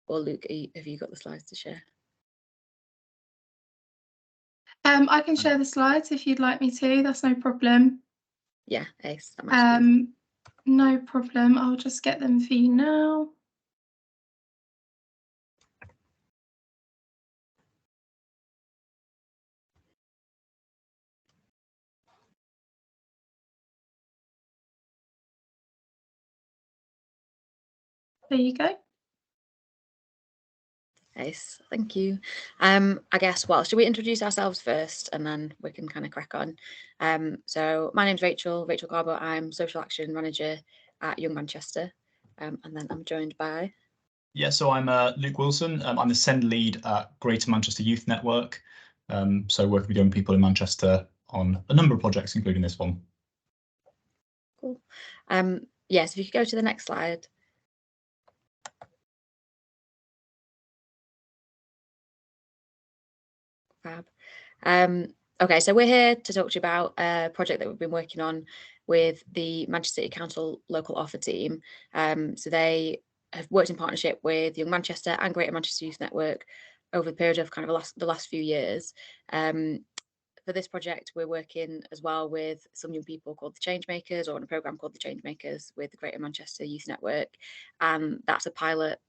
Or Luke, have you got the slides to share? I can share the slides if you'd like me to. That's no problem. Yeah, ace. That might no problem. I'll just get them for you now. There you go. Nice, thank you. I guess, well, should we introduce ourselves first and then we can kind of crack on? So my name's Rachel Garbo. I'm Social Action Manager at Young Manchester. And then I'm joined by... Yeah, so I'm Luke Wilson. I'm the SEND lead at Greater Manchester Youth Network. So working with young people in Manchester on a number of projects, including this one. Cool. Yes, if you could go to the next slide. Fab. Okay, so we're here to talk to you about a project that we've been working on with the Manchester City Council local offer team. So they have worked in partnership with Young Manchester and Greater Manchester Youth Network over the period of kind of the last few years. For this project, we're working as well with some young people called the Changemakers, or on a programme called the Changemakers with the Greater Manchester Youth Network. And that's a pilot,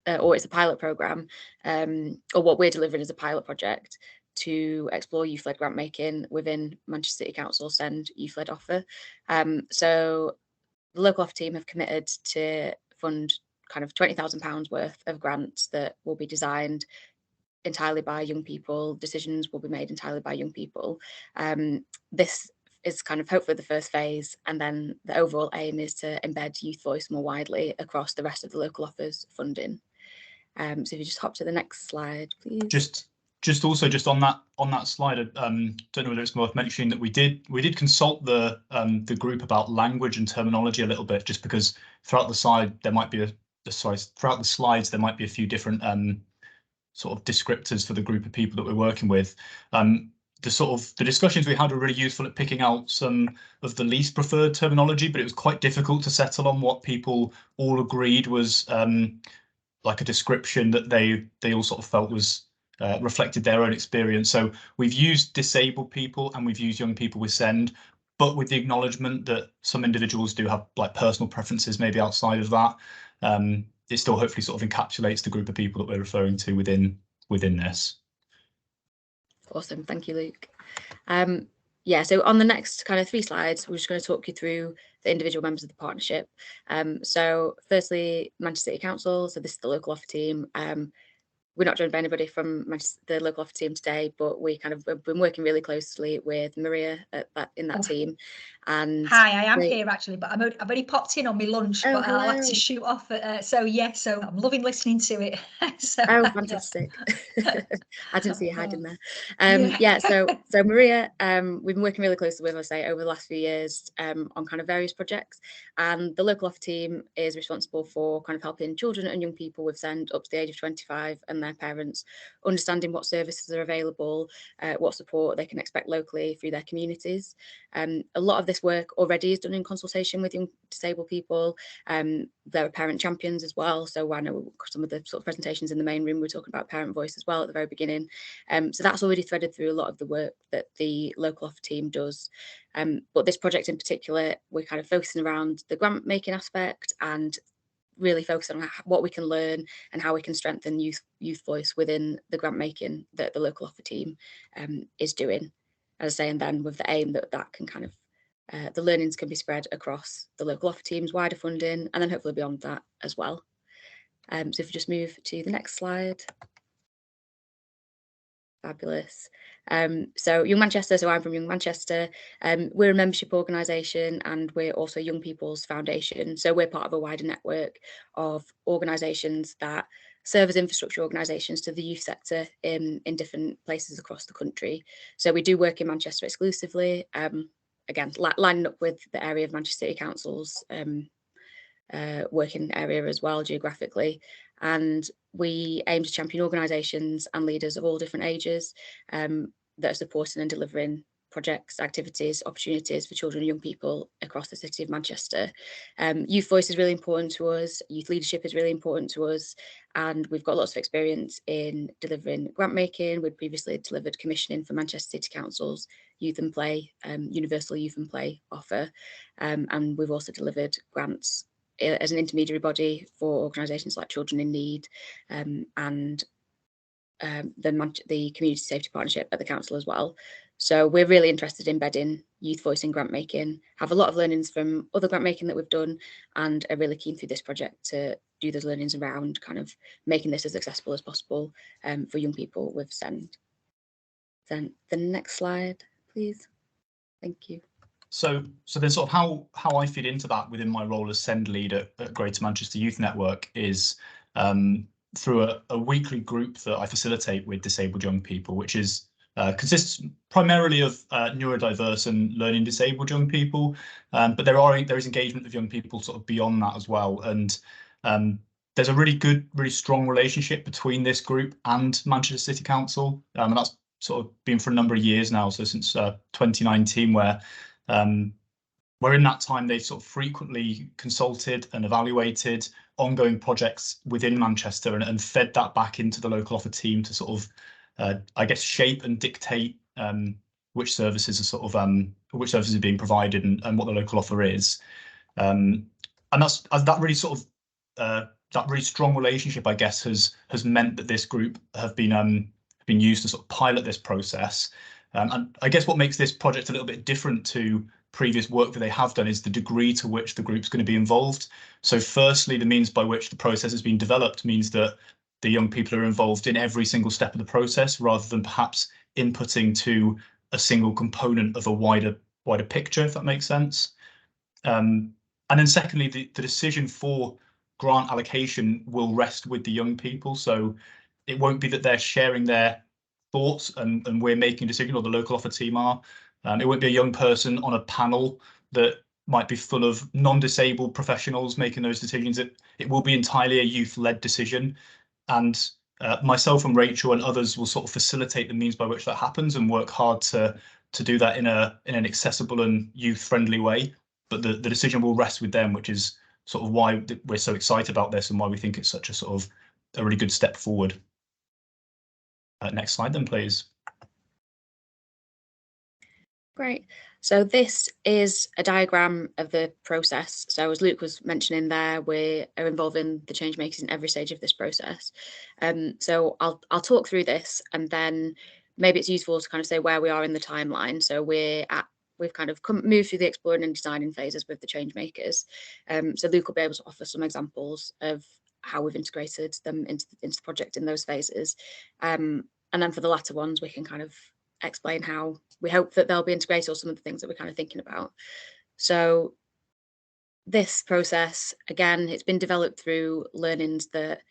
or it's a pilot programme, or what we're delivering is a pilot project to explore youth-led grant making within Manchester City Council SEND youth-led offer. So the local offer team have committed to fund kind of £20,000 worth of grants that will be designed entirely by young people. Decisions will be made entirely by young people. This is kind of hopefully the first phase, and then the overall aim is to embed youth voice more widely across the rest of the local offers funding. So if you just hop to the next slide, please. Just on that slide, don't know whether it's worth mentioning that we did consult the group about language and terminology a little bit, just because throughout the slide there might be throughout the slides there might be a few different sort of descriptors for the group of people that we're working with. The discussions we had were really useful at picking out some of the least preferred terminology, but it was quite difficult to settle on what people all agreed was like a description that they all sort of felt was reflected their own experience. So we've used disabled people and we've used young people with SEND, but with the acknowledgement that some individuals do have like personal preferences maybe outside of that. It still hopefully sort of encapsulates the group of people that we're referring to within this. Awesome, thank you, Luke. Yeah, so on the next kind of 3 slides, we're just going to talk you through the individual members of the partnership. So firstly, Manchester City Council, so this is the local offer team. We're not joined by anybody from the local offer team today, but we kind of have been working really closely with Maria in that team. And hi, I am here actually, but I've only popped in on my lunch, but hello. I'll have to shoot off. So I'm loving listening to it. Oh, fantastic! I didn't see you hiding there. Yeah, so Maria, we've been working really closely with, I say, over the last few years on kind of various projects, and the local offer team is responsible for kind of helping children and young people with SEND up to the age of 25 and their parents understanding what services are available, what support they can expect locally through their communities. A lot of this work already is done in consultation with young disabled people. There are parent champions as well. So I know some of the sort of presentations in the main room were talking about parent voice as well at the very beginning. So that's already threaded through a lot of the work that the local offer team does. But this project in particular, we're kind of focusing around the grant making aspect and really focusing on what we can learn and how we can strengthen youth voice within the grant making that the local offer team is doing. As I say, and then with the aim that can kind of the learnings can be spread across the local offer team's wider funding, and then hopefully beyond that as well. So if you just move to the next slide. Fabulous. So Young Manchester, so I'm from Young Manchester. We're a membership organisation and we're also Young People's Foundation. So we're part of a wider network of organisations that serve as infrastructure organisations to the youth sector in different places across the country. So we do work in Manchester exclusively, again, lining up with the area of Manchester City Council's working area as well geographically. And we aim to champion organisations and leaders of all different ages that are supporting and delivering projects, activities, opportunities for children and young people across the city of Manchester. Youth voice is really important to us, youth leadership is really important to us, and we've got lots of experience in delivering grant making. We'd previously delivered commissioning for Manchester City Council's Youth and Play, Universal Youth and Play offer, and we've also delivered grants as an intermediary body for organisations like Children in Need and the Community Safety Partnership at the council as well. So we're really interested in embedding youth voice in grant making, have a lot of learnings from other grant making that we've done, and are really keen through this project to do those learnings around kind of making this as accessible as possible for young people with SEND. Then the next slide, please. Thank you. So then sort of how I fit into that within my role as SEND lead at Greater Manchester Youth Network is through a weekly group that I facilitate with disabled young people, which is consists primarily of neurodiverse and learning disabled young people, but there is engagement of young people sort of beyond that as well. And there's a really strong relationship between this group and Manchester City Council, and that's sort of been for a number of years now, so since 2019, where in that time they've sort of frequently consulted and evaluated ongoing projects within Manchester and fed that back into the local offer team to sort of, I guess, shape and dictate which services are being provided and what the local offer is. And that really sort of that really strong relationship, I guess, has meant that this group have been used to sort of pilot this process. And I guess what makes this project a little bit different to previous work that they have done is the degree to which the group's going to be involved. So firstly, the means by which the process has been developed means that the young people are involved in every single step of the process, rather than perhaps inputting to a single component of a wider picture, if that makes sense. And then secondly, the decision for grant allocation will rest with the young people. So it won't be that they're sharing their thoughts and we're making a decision, or the local offer team are. It won't be a young person on a panel that might be full of non-disabled professionals making those decisions. It will be entirely a youth-led decision, and myself and Rachel and others will sort of facilitate the means by which that happens and work hard to do that in an accessible and youth-friendly way. But the decision will rest with them, which is sort of why we're so excited about this and why we think it's such a sort of a really good step forward. Next slide then, please. Great. So this is a diagram of the process. So as Luke was mentioning there, we are involving the change makers in every stage of this process. So I'll talk through this, and then maybe it's useful to kind of say where we are in the timeline. So we've kind of moved through the exploring and designing phases with the change makers. So Luke will be able to offer some examples of how we've integrated them into the project in those phases. And then for the latter ones, we can kind of explain how we hope that they'll be integrated, or some of the things that we're kind of thinking about. So this process, again, it's been developed through learnings that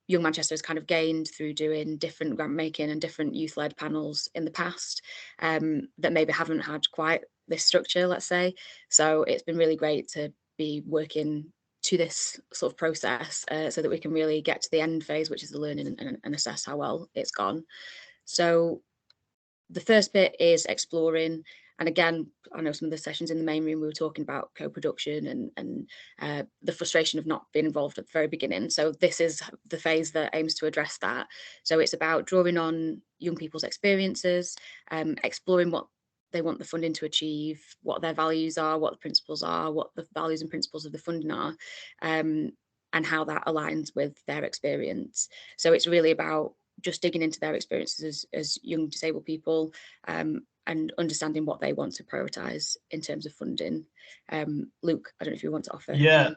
Young Manchester has kind of gained through doing different grant making and different youth-led panels in the past that maybe haven't had quite this structure, let's say. So it's been really great to be working to this sort of process so that we can really get to the end phase, which is the learning and assess how well it's gone. So the first bit is exploring, and again, I know some of the sessions in the main room we were talking about co-production and the frustration of not being involved at the very beginning. So this is the phase that aims to address that. So it's about drawing on young people's experiences, exploring what they want the funding to achieve, what their values are, what the principles are, what the values and principles of the funding are, and how that aligns with their experience. So it's really about just digging into their experiences as young disabled people and understanding what they want to prioritise in terms of funding. Luke, I don't know if you want to offer. Yeah,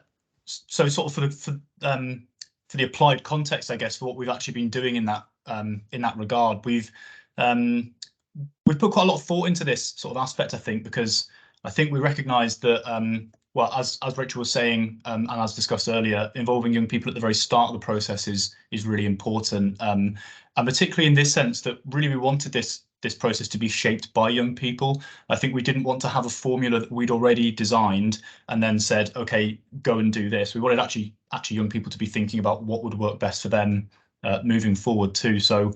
so sort of for the applied context, I guess, for what we've actually been doing in that regard, we've put quite a lot of thought into this sort of aspect, I think, because I think we recognise that well, as Rachel was saying, and as discussed earlier, involving young people at the very start of the process is really important, and particularly in this sense that really we wanted this process to be shaped by young people. I think we didn't want to have a formula that we'd already designed and then said, okay, go and do this. We wanted actually young people to be thinking about what would work best for them moving forward too. So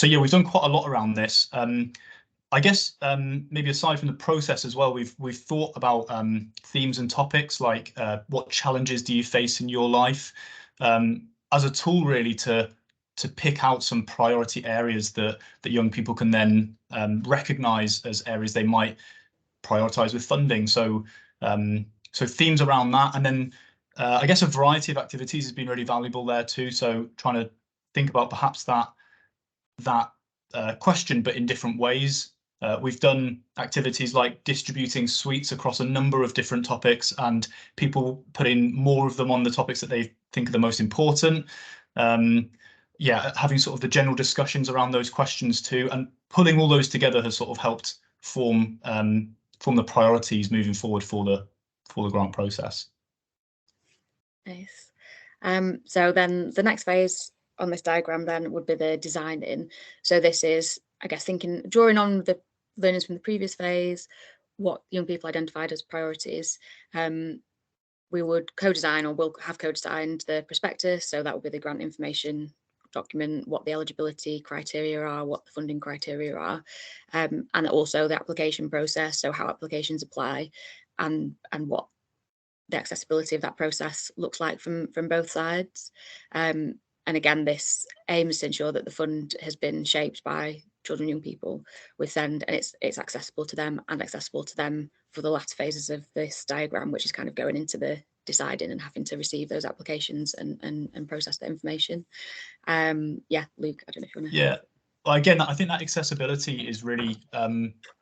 yeah, we've done quite a lot around this. I guess maybe aside from the process as well, we've thought about themes and topics like what challenges do you face in your life as a tool really to pick out some priority areas that young people can then recognise as areas they might prioritise with funding. So so themes around that, and then I guess a variety of activities has been really valuable there too. So trying to think about perhaps that question, but in different ways. We've done activities like distributing sweets across a number of different topics, and people putting more of them on the topics that they think are the most important. Yeah, having sort of the general discussions around those questions too, and pulling all those together has sort of helped form the priorities moving forward for the grant process. Nice. So then the next phase on this diagram then would be the designing. So this is, I guess, drawing on the learnings from the previous phase, what young people identified as priorities. We would co-design, or will have co-designed, the prospectus. So that will be the grant information document, what the eligibility criteria are, what the funding criteria are, and also the application process. So how applications apply, and what the accessibility of that process looks like from both sides. And again, this aims to ensure that the fund has been shaped by children and young people with SEND, and it's accessible to them, and accessible to them for the latter phases of this diagram, which is kind of going into the deciding and having to receive those applications and process the information. Yeah, Luke, I don't know if you want to. Yeah, well, again, I think that accessibility is really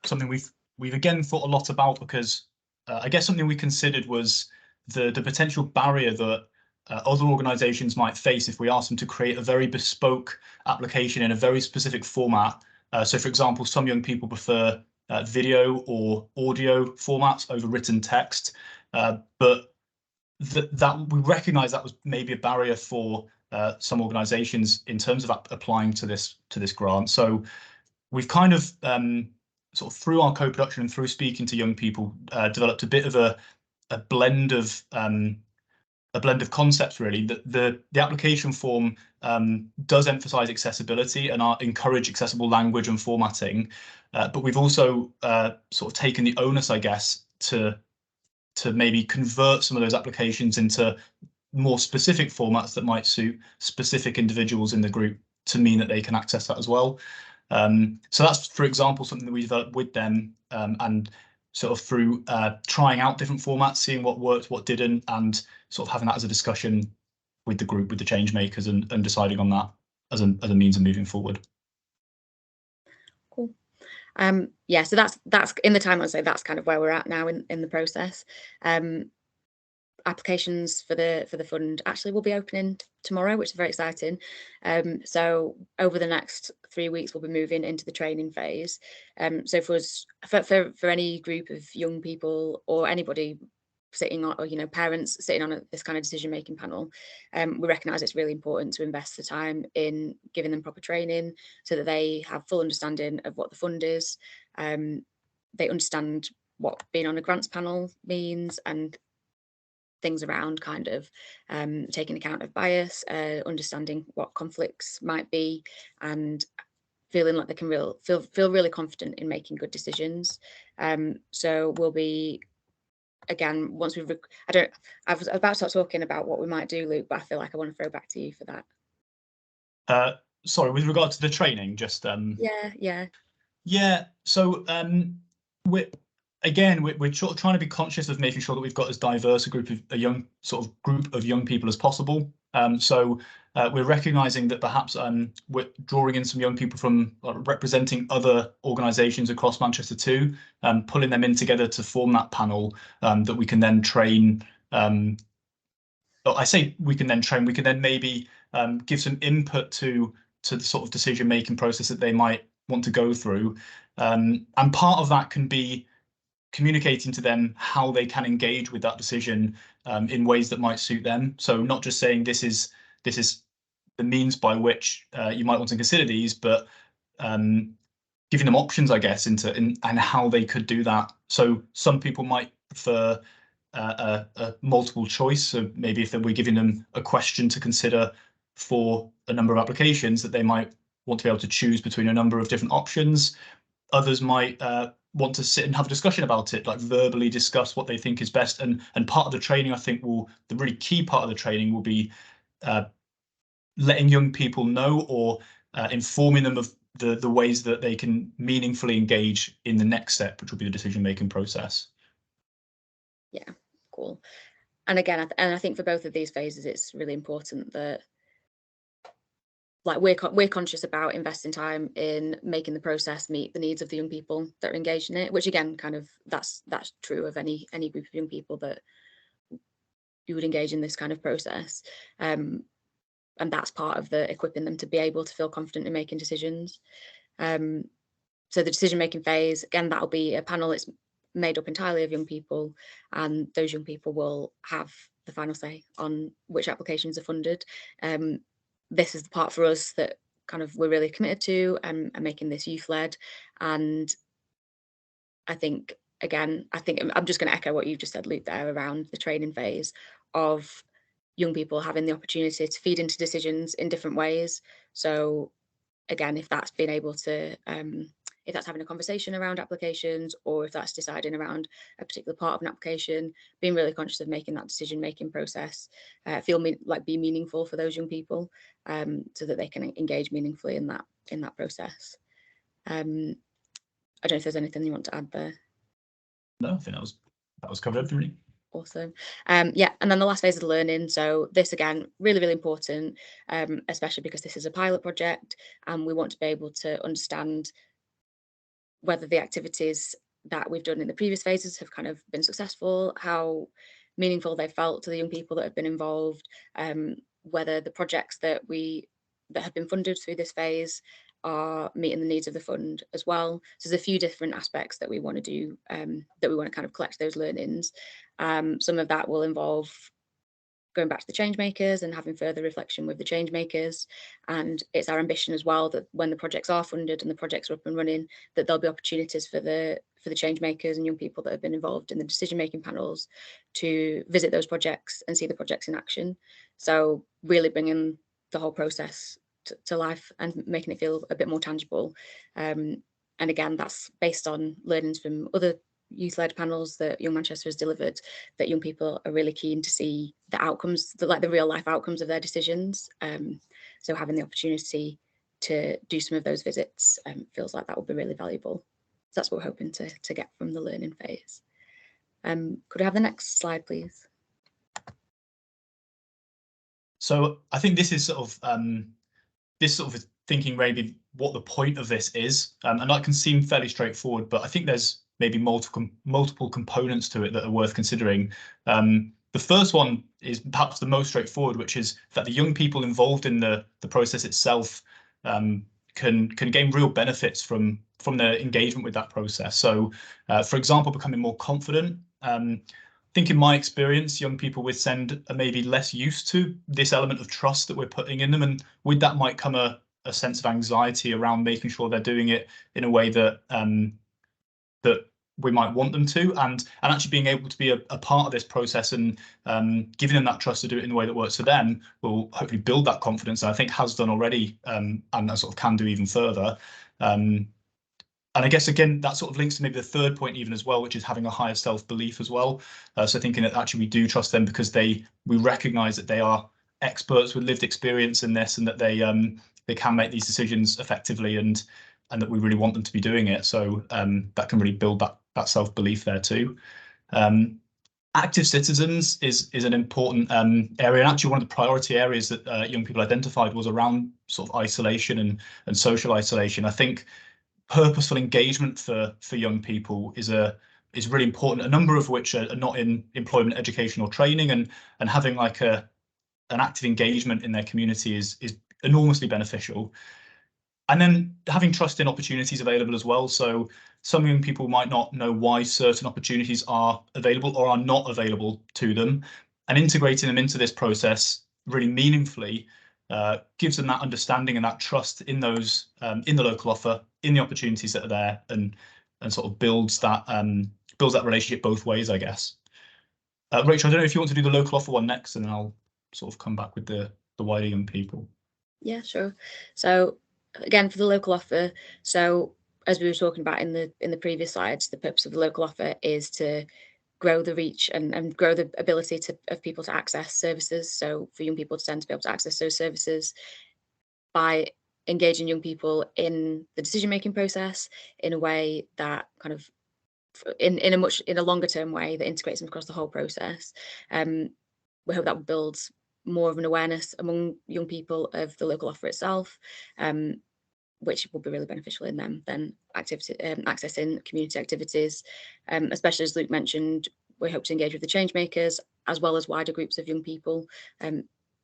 something we've again thought a lot about, because I guess something we considered was the potential barrier that other organisations might face if we ask them to create a very bespoke application in a very specific format. So, for example, some young people prefer video or audio formats over written text, but that we recognise that was maybe a barrier for some organisations in terms of applying to this grant. So we've kind of sort of through our co-production and through speaking to young people developed a bit of a blend of concepts really. The application form does emphasise accessibility and encourage accessible language and formatting, but we've also sort of taken the onus, I guess, to maybe convert some of those applications into more specific formats that might suit specific individuals in the group to mean that they can access that as well. So that's, for example, something that we developed with them, and sort of through trying out different formats, seeing what worked, what didn't, and sort of having that as a discussion with the group, with the change makers, and deciding on that as a means of moving forward. Cool. Yeah, so that's in the timeline. So that's kind of where we're at now in the process. Applications for the fund actually will be opening tomorrow, which is very exciting. So over the next 3 weeks, we'll be moving into the training phase. So for any group of young people or anybody sitting on, or parents sitting on this kind of decision-making panel, we recognise it's really important to invest the time in giving them proper training so that they have full understanding of what the fund is. They understand what being on a grants panel means, and things around kind of taking account of bias, understanding what conflicts might be, and feeling like they can feel really confident in making good decisions. So we'll be, again, once we've I was about to start talking about what we might do, Luke, but I feel like I want to throw back to you for that. Sorry, with regard to the training, just Yeah. So we're trying to be conscious of making sure that we've got as diverse a group of young people as possible. So we're recognising that perhaps we're drawing in some young people from representing other organisations across Manchester too, pulling them in together to form that panel that we can then train. I say we can then train. We can then maybe give some input to the sort of decision-making process that they might want to go through, and part of that can be communicating to them how they can engage with that decision in ways that might suit them. So not just saying this is the means by which you might want to consider these, but giving them options, I guess, and how they could do that. So some people might prefer a multiple choice. So maybe if we're giving them a question to consider for a number of applications, that they might want to be able to choose between a number of different options. others might want to sit and have a discussion about it, like verbally discuss what they think is best. And part of the training, I think, the really key part of the training will be letting young people know or informing them of the ways that they can meaningfully engage in the next step, which will be the decision-making process. Yeah, cool. And again, I think for both of these phases, it's really important that, like, we're conscious about investing time in making the process meet the needs of the young people that are engaged in it, which again, kind of that's true of any group of young people that you would engage in this kind of process. And that's part of the equipping them to be able to feel confident in making decisions. So the decision-making phase, again, that'll be a panel. It's made up entirely of young people, and those young people will have the final say on which applications are funded. This is the part for us that kind of we're really committed to, and making this youth-led. And I think, again, I'm just going to echo what you just said, Luke, there around the training phase of young people having the opportunity to feed into decisions in different ways. So again, if that's being able to, if that's having a conversation around applications, or if that's deciding around a particular part of an application, being really conscious of making that decision-making process be meaningful for those young people, so that they can engage meaningfully in that process. I don't know if there's anything you want to add there. No, I think that was covered everything. Awesome. Yeah, and then the last phase of the learning. So this, again, really, really important, especially because this is a pilot project, and we want to be able to understand whether the activities that we've done in the previous phases have kind of been successful, how meaningful they felt to the young people that have been involved, whether the projects that have been funded through this phase are meeting the needs of the fund as well. So there's a few different aspects that we want to do, that we want to kind of collect those learnings. Some of that will involve going back to the change makers and having further reflection with the change makers. And it's our ambition as well that when the projects are funded and the projects are up and running, that there'll be opportunities for the change makers and young people that have been involved in the decision-making panels to visit those projects and see the projects in action. So really bringing the whole process to life and making it feel a bit more tangible. And again, that's based on learnings from other youth-led panels that Young Manchester has delivered, that young people are really keen to see the outcomes, the real life outcomes of their decisions. So having the opportunity to do some of those visits feels like that will be really valuable. So that's what we're hoping to get from the learning phase. Could I have the next slide, please? So I think this is sort of thinking maybe what the point of this is, and that can seem fairly straightforward, but I think there's maybe multiple components to it that are worth considering. The first one is perhaps the most straightforward, which is that the young people involved in the process itself can gain real benefits from their engagement with that process. So, for example, becoming more confident. I think in my experience, young people with SEND are maybe less used to this element of trust that we're putting in them, and with that might come a sense of anxiety around making sure they're doing it in a way that that we might want them to, and actually being able to be a part of this process and giving them that trust to do it in the way that works for them will hopefully build that confidence, and I think has done already, and that sort of can do even further. And I guess, again, that sort of links to maybe the third point even as well, which is having a higher self-belief as well. So thinking that actually we do trust them because we recognise that they are experts with lived experience in this, and that they can make these decisions effectively, and that we really want them to be doing it. So that can really build that self-belief there too. Active citizens is an important area, and actually one of the priority areas that young people identified was around sort of isolation and social isolation. I think purposeful engagement for young people is really important, a number of which are not in employment, education, or training, and having like an active engagement in their community is enormously beneficial. And then having trust in opportunities available as well. So some young people might not know why certain opportunities are available or are not available to them, and integrating them into this process really meaningfully gives them that understanding and that trust in those in the local offer, in the opportunities that are there, and sort of builds that relationship both ways, I guess. Rachel, I don't know if you want to do the local offer one next, and then I'll sort of come back with the wider young people. Yeah, sure. So again, for the local offer, so as we were talking about in the previous slides, the purpose of the local offer is to grow the reach and grow the ability of people to access services. So for young people to tend to be able to access those services by engaging young people in the decision-making process in a way that kind of in a longer term way that integrates them across the whole process. We hope that builds more of an awareness among young people of the local offer itself, which will be really beneficial in them then accessing community activities, especially as Luke mentioned. We hope to engage with the change makers as well as wider groups of young people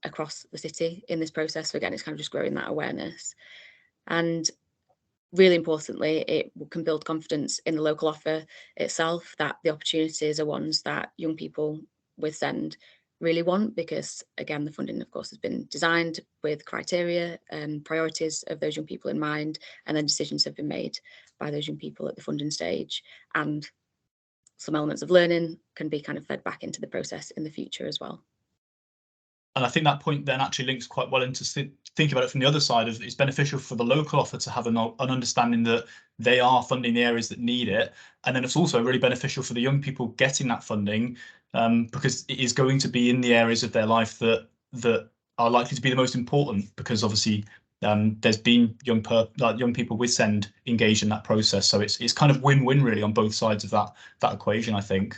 across the city in this process. So again, it's kind of just growing that awareness. And really importantly, it can build confidence in the local offer itself, that the opportunities are ones that young people with SEND really want, because again, the funding of course has been designed with criteria and priorities of those young people in mind, and then decisions have been made by those young people at the funding stage, and some elements of learning can be kind of fed back into the process in the future as well. And I think that point then actually links quite well into thinking about it from the other side of it's beneficial for the local offer to have an understanding that they are funding the areas that need it. And then it's also really beneficial for the young people getting that funding because it is going to be in the areas of their life that are likely to be the most important, because obviously there's been young people with SEND engaged in that process. So it's kind of win-win really on both sides of that equation, I think.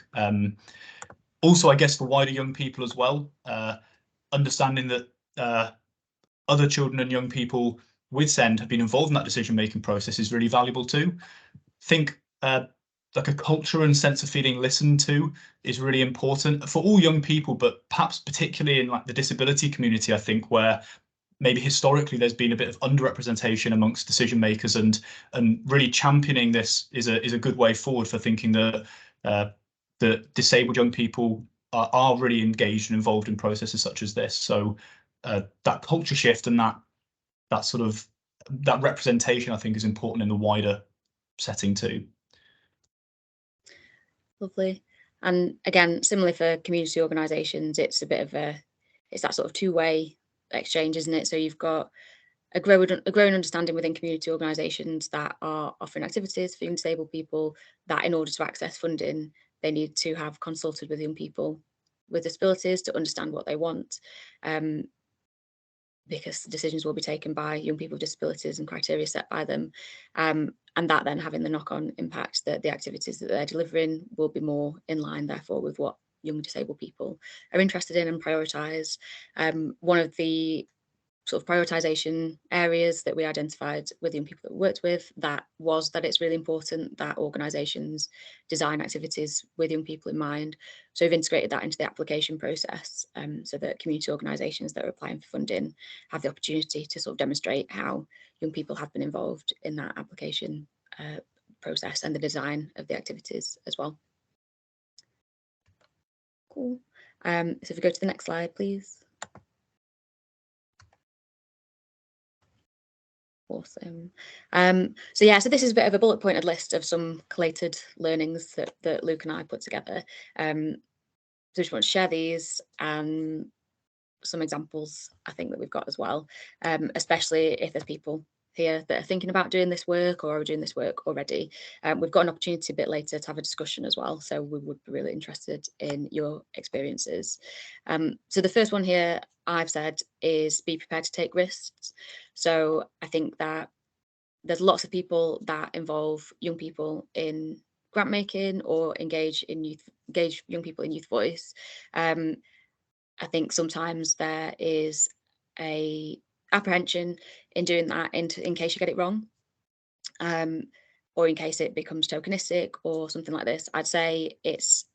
Also, I guess for wider young people as well, understanding that other children and young people with SEND have been involved in that decision-making process is really valuable too. Think like a culture and sense of feeling listened to is really important for all young people, but perhaps particularly in like the disability community, I think, where maybe historically there's been a bit of underrepresentation amongst decision makers, and really championing this is a good way forward for thinking that the disabled young people are really engaged and involved in processes such as this. So that culture shift and that sort of that representation, I think, is important in the wider setting too. Lovely. And again, similarly for community organisations, it's a bit of it's that sort of two-way exchange, isn't it? So you've got a growing understanding within community organisations that are offering activities for young disabled people, that in order to access funding, they need to have consulted with young people with disabilities to understand what they want, because decisions will be taken by young people with disabilities and criteria set by them, and that then having the knock-on impact that the activities that they're delivering will be more in line, therefore, with what young disabled people are interested in and prioritise. One of the sort of prioritisation areas that we identified with young people that we worked with, that it's really important that organisations design activities with young people in mind. So we've integrated that into the application process, so that community organisations that are applying for funding have the opportunity to sort of demonstrate how young people have been involved in that application process and the design of the activities as well. Cool. So if we go to the next slide, please. Awesome. So yeah, so this is a bit of a bullet pointed list of some collated learnings that Luke and I put together. So just want to share these and some examples I think that we've got as well, especially if there's people here that are thinking about doing this work or are doing this work already. We've got an opportunity a bit later to have a discussion as well, so we would be really interested in your experiences. So the first one here I've said is be prepared to take risks. So I think that there's lots of people that involve young people in grant making or engage young people in Youth Voice. I think sometimes there is a apprehension in doing that in case you get it wrong, or in case it becomes tokenistic or something like this. I'd say it's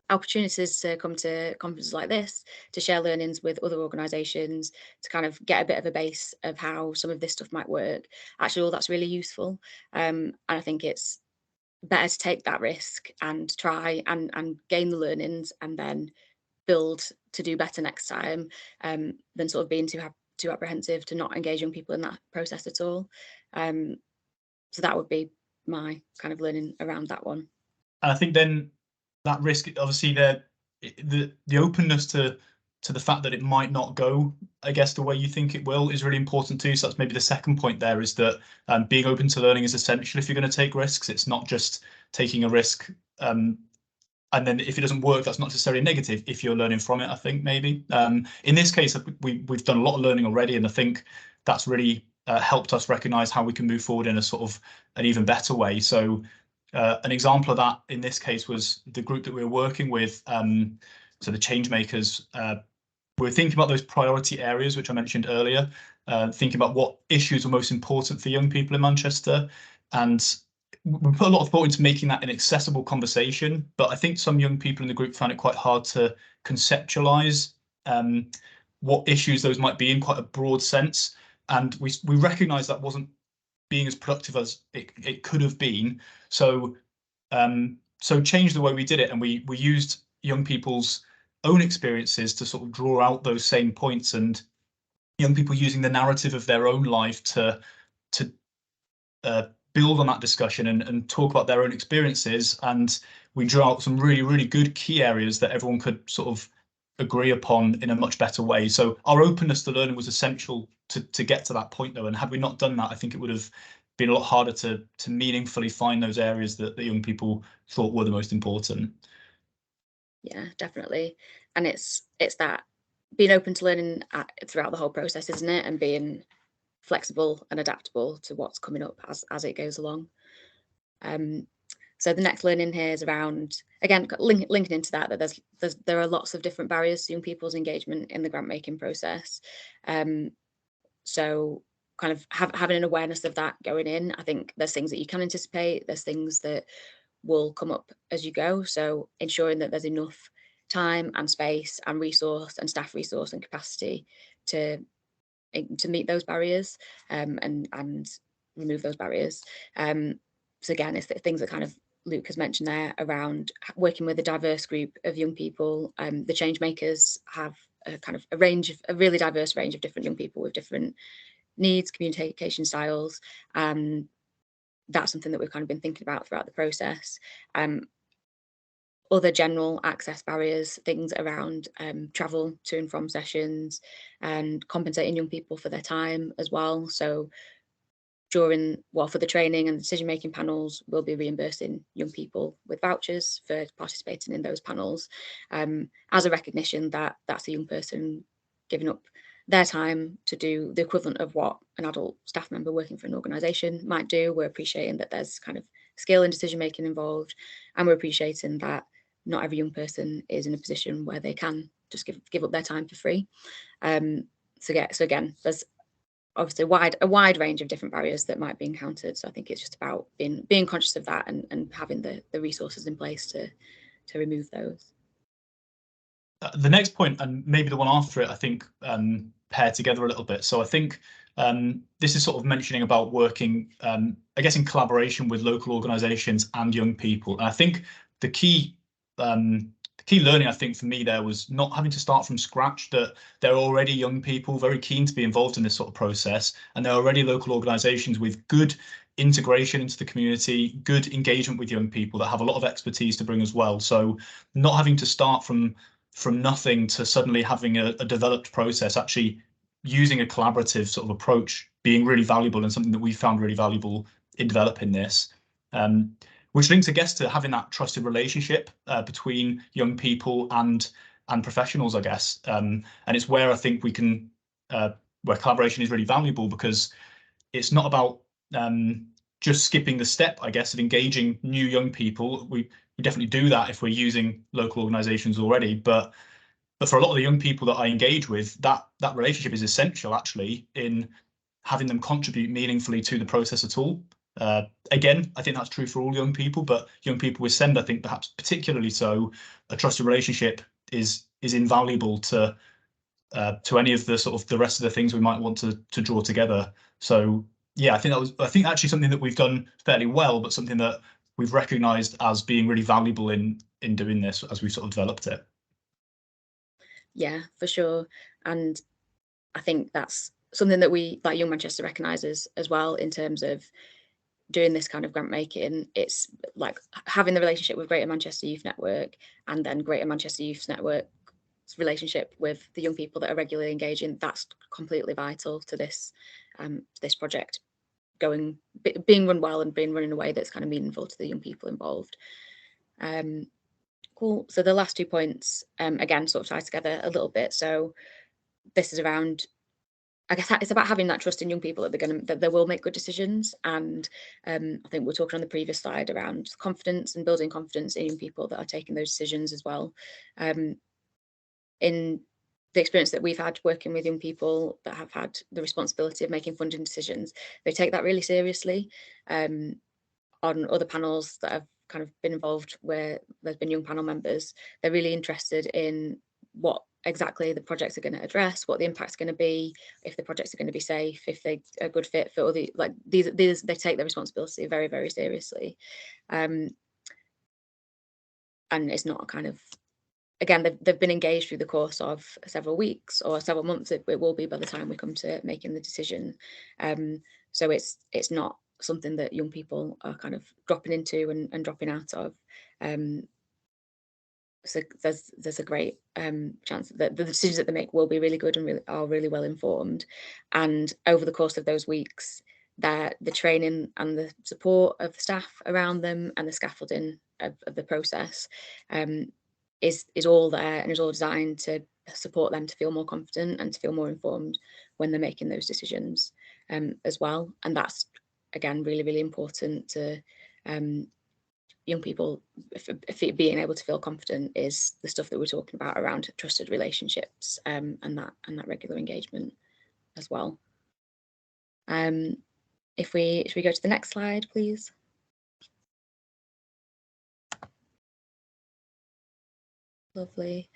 opportunities to come to conferences like this, to share learnings with other organisations, to kind of get a bit of a base of how some of this stuff might work. Actually, all that's really useful. And I think it's better to take that risk and try and gain the learnings and then build to do better next time, than sort of being too apprehensive to not engage young people in that process at all. So that would be my kind of learning around that one. And I think then that risk, obviously, the openness to to the fact that it might not go, I guess, the way you think it will is really important too. So that's maybe the second point there, is that being open to learning is essential if you're going to take risks. It's not just taking a risk and then if it doesn't work, that's not necessarily negative if you're learning from it, I think, maybe. In this case, we've done a lot of learning already, and I think that's really helped us recognise how we can move forward in a sort of an even better way. So an example of that in this case was the group that we were working with, so the change makers. We're thinking about those priority areas, which I mentioned earlier, thinking about what issues are most important for young people in Manchester. And we put a lot of thought into making that an accessible conversation, but I think some young people in the group found it quite hard to conceptualise what issues those might be in quite a broad sense. And we recognised that wasn't being as productive as it could have been. So changed the way we did it, and we used young people's own experiences to sort of draw out those same points, and young people using the narrative of their own life to build on that discussion and talk about their own experiences. And we drew out some really, really good key areas that everyone could sort of agree upon in a much better way. So our openness to learning was essential to get to that point, though. And had we not done that, I think it would have been a lot harder to meaningfully find those areas that the young people thought were the most important. Yeah, definitely. And it's that being open to learning throughout the whole process, isn't it? And being flexible and adaptable to what's coming up as it goes along. So the next learning here is around, again, linking into that there are lots of different barriers to young people's engagement in the grant making process. So kind of having an awareness of that going in. I think there's things that you can anticipate, there's things that will come up as you go. So ensuring that there's enough time and space and resource and staff resource and capacity to meet those barriers and remove those barriers. So again, it's the things that kind of Luke has mentioned there around working with a diverse group of young people. The change makers have a really diverse range of different young people with different needs, communication styles. That's something that we've kind of been thinking about throughout the process. Other general access barriers, things around travel to and from sessions and compensating young people for their time as well. So for the training and decision-making panels, we'll be reimbursing young people with vouchers for participating in those panels as a recognition that that's a young person giving up their time to do the equivalent of what an adult staff member working for an organisation might do. We're appreciating that there's kind of skill and decision-making involved, and we're appreciating that not every young person is in a position where they can just give up their time for free. So again, there's obviously a wide range of different barriers that might be encountered. So I think it's just about being conscious of that and having the resources in place to remove those. The next point, and maybe the one after it, I think pair together a little bit. So I think this is sort of mentioning about working, I guess, in collaboration with local organisations and young people. And I think the key learning, I think, for me there was not having to start from scratch, that there are already young people very keen to be involved in this sort of process, and there are already local organisations with good integration into the community, good engagement with young people that have a lot of expertise to bring as well. So not having to start from nothing to suddenly having a developed process, actually using a collaborative sort of approach being really valuable, and something that we found really valuable in developing this. Which links, I guess, to having that trusted relationship between young people and professionals, I guess. And it's where I think we can, where collaboration is really valuable, because it's not about just skipping the step, I guess, of engaging new young people. We definitely do that if we're using local organisations already, but for a lot of the young people that I engage with, that relationship is essential, actually, in having them contribute meaningfully to the process at all. Again, I think that's true for all young people, but young people with SEND, I think perhaps particularly so, a trusted relationship is invaluable to any of the sort of the rest of the things we might want to draw together. So yeah, I think actually something that we've done fairly well, but something that we've recognised as being really valuable in doing this as we've sort of developed it. Yeah, for sure. And I think that's something that Young Manchester recognises as well in terms of doing this kind of grant making. It's like having the relationship with Greater Manchester Youth Network, and then Greater Manchester Youth Network relationship with the young people that are regularly engaging, that's completely vital to this project being run well and being run in a way that's kind of meaningful to the young people involved. Cool. So the last 2 points, again, sort of tie together a little bit. So this is around, I guess it's about having that trust in young people that they will make good decisions. And I think we were talking on the previous slide around confidence and building confidence in young people that are taking those decisions as well. In the experience that we've had working with young people that have had the responsibility of making funding decisions, they take that really seriously. On other panels that have kind of been involved where there's been young panel members, they're really interested in what exactly the projects are going to address, what the impact's going to be, if the projects are going to be safe, if they're a good fit for other, like these they take their responsibility very, very seriously. And it's not a kind of, again, they've been engaged through the course of several weeks or several months. It will be by the time we come to making the decision. So it's not something that young people are kind of dropping into and dropping out of. So there's a great chance that the decisions that they make will be really good and really well informed. And over the course of those weeks, that the training and the support of the staff around them and the scaffolding of the process is all there and is all designed to support them to feel more confident and to feel more informed when they're making those decisions as well. And that's, again, really, really important to young people. If being able to feel confident is the stuff that we're talking about around trusted relationships and that regular engagement as well. If we go to the next slide, please. Lovely.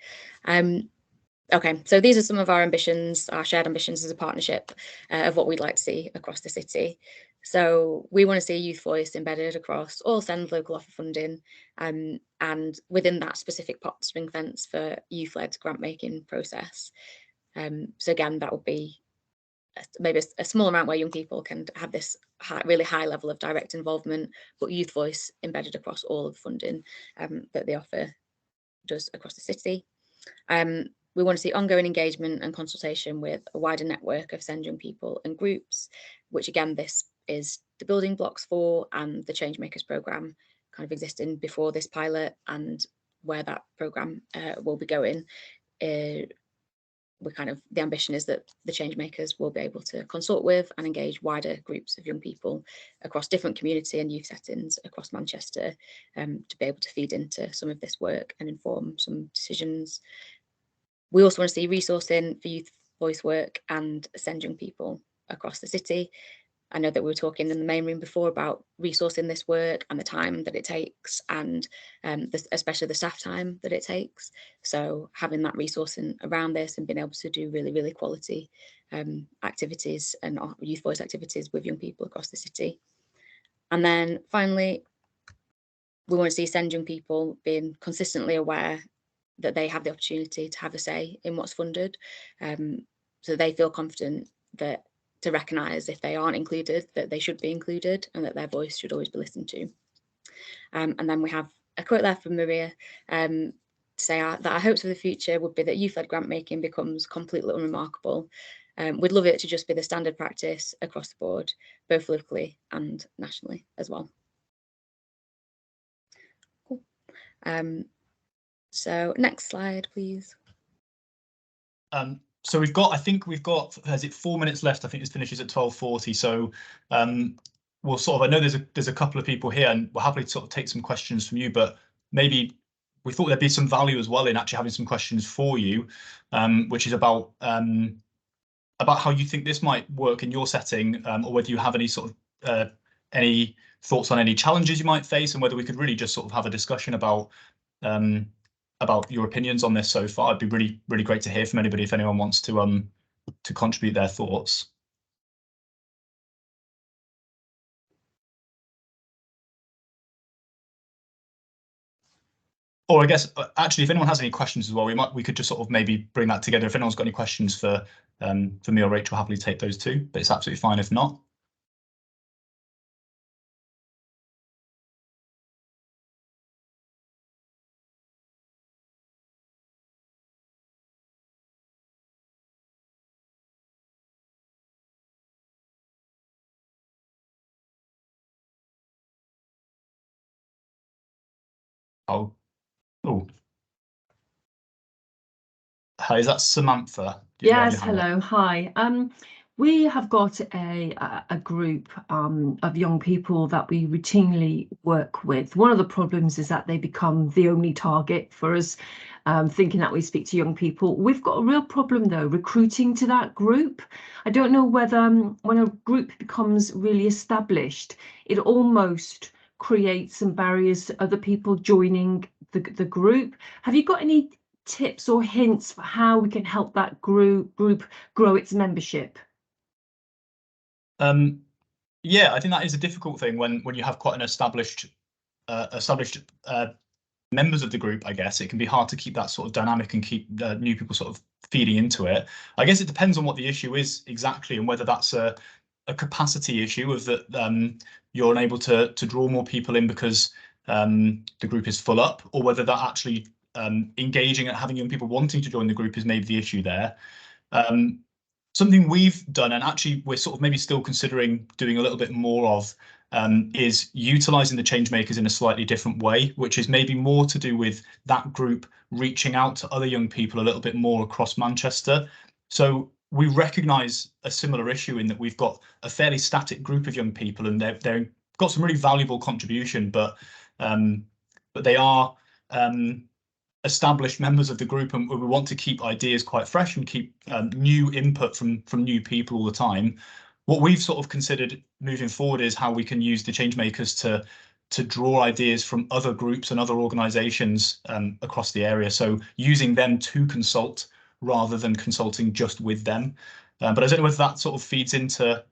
Okay, so these are some of our ambitions, our shared ambitions as a partnership of what we'd like to see across the city. So we want to see a youth voice embedded across all SEND local offer funding, and within that specific pot ring fence for youth-led grant making process. So again, that would be maybe a small amount where young people can have this really high level of direct involvement, but youth voice embedded across all of the funding that the offer does across the city. We want to see ongoing engagement and consultation with a wider network of SEND young people and groups, which again, this is the building blocks for, and the Changemakers programme kind of existing before this pilot, and where that programme will be going. The ambition is that the Changemakers will be able to consult with and engage wider groups of young people across different community and youth settings across Manchester to be able to feed into some of this work and inform some decisions. We also want to see resourcing for youth voice work and SEND young people across the city. I know that we were talking in the main room before about resourcing this work and the time that it takes, and especially the staff time that it takes. So having that resourcing around this and being able to do really, really quality activities and youth voice activities with young people across the city. And then finally, we want to see SEND young people being consistently aware that they have the opportunity to have a say in what's funded, so they feel confident that to recognise if they aren't included, that they should be included and that their voice should always be listened to. And then we have a quote there from Maria to say that our hopes for the future would be that youth-led grant making becomes completely unremarkable. We'd love it to just be the standard practice across the board, both locally and nationally as well. Cool. So next slide, please. So I think we've got, has it 4 minutes left? I think this finishes at 12:40. So we'll sort of, I know there's a couple of people here and we're happy to sort of take some questions from you, but maybe we thought there'd be some value as well in actually having some questions for you, which is about how you think this might work in your setting, or whether you have any sort of any thoughts on any challenges you might face, and whether we could really just sort of have a discussion about your opinions on this so far. It'd be really, really great to hear from anybody if anyone wants to contribute their thoughts. Or I guess actually, if anyone has any questions as well, we could just sort of maybe bring that together. If anyone's got any questions for me or Rachel, happily take those too. But it's absolutely fine if not. Oh, hi, is that Samantha? You have Yes, your hand up. hello, hi. We have got a group of young people that we routinely work with. One of the problems is that they become the only target for us, thinking that we speak to young people. We've got a real problem though, recruiting to that group. I don't know whether when a group becomes really established, it almost creates some barriers to other people joining the group. Have you got any tips or hints for how we can help that group grow its membership? Yeah, I think that is a difficult thing when you have quite an established members of the group. I guess it can be hard to keep that sort of dynamic and keep new people sort of feeding into it. I guess it depends on what the issue is exactly and whether that's a capacity issue of that you're unable to draw more people in because the group is full up, or whether that actually engaging and having young people wanting to join the group is maybe the issue there. Something we've done, and actually we're sort of maybe still considering doing a little bit more of, is utilising the change makers in a slightly different way, which is maybe more to do with that group reaching out to other young people a little bit more across Manchester. So we recognise a similar issue in that we've got a fairly static group of young people, and they've got some really valuable contribution, but they are established members of the group, and we want to keep ideas quite fresh and keep new input from new people all the time. What we've sort of considered moving forward is how we can use the change makers to draw ideas from other groups and other organisations across the area. So using them to consult rather than consulting just with them. But I don't know whether that sort of feeds into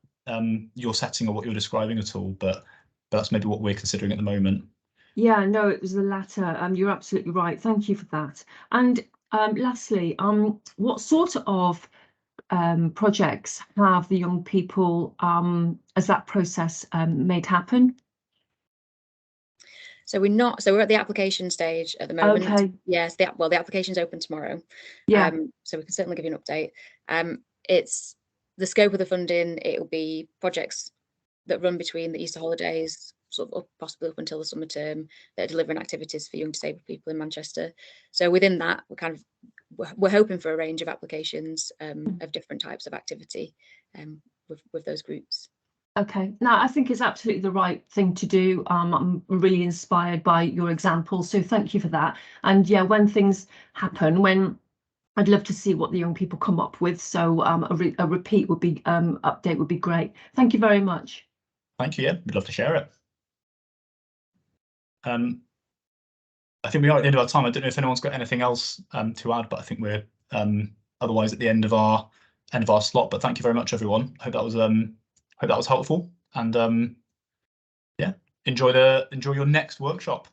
your setting or what you're describing at all, but that's maybe what we're considering at the moment. Yeah, no, it was the latter. You're absolutely right. Thank you for that. And lastly, what sort of projects have the young people as that process made happen? So we're at the application stage at the moment. Okay. Yes, the application's open tomorrow. Yeah. So we can certainly give you an update. It's the scope of the funding. It will be projects that run between the Easter holidays, sort of possibly up until the summer term, that are delivering activities for young disabled people in Manchester. So within that, we're hoping for a range of applications of different types of activity with those groups. Okay, now I think it's absolutely the right thing to do. I'm really inspired by your example, so thank you for that. And yeah, when things happen, I'd love to see what the young people come up with. So a repeat would be update would be great. Thank you very much. Thank you. Yeah, we'd love to share it. I think we are at the end of our time. I don't know if anyone's got anything else to add, but I think we're otherwise at the end of our slot. But thank you very much, everyone. Hope that was helpful, and yeah, enjoy your next workshop.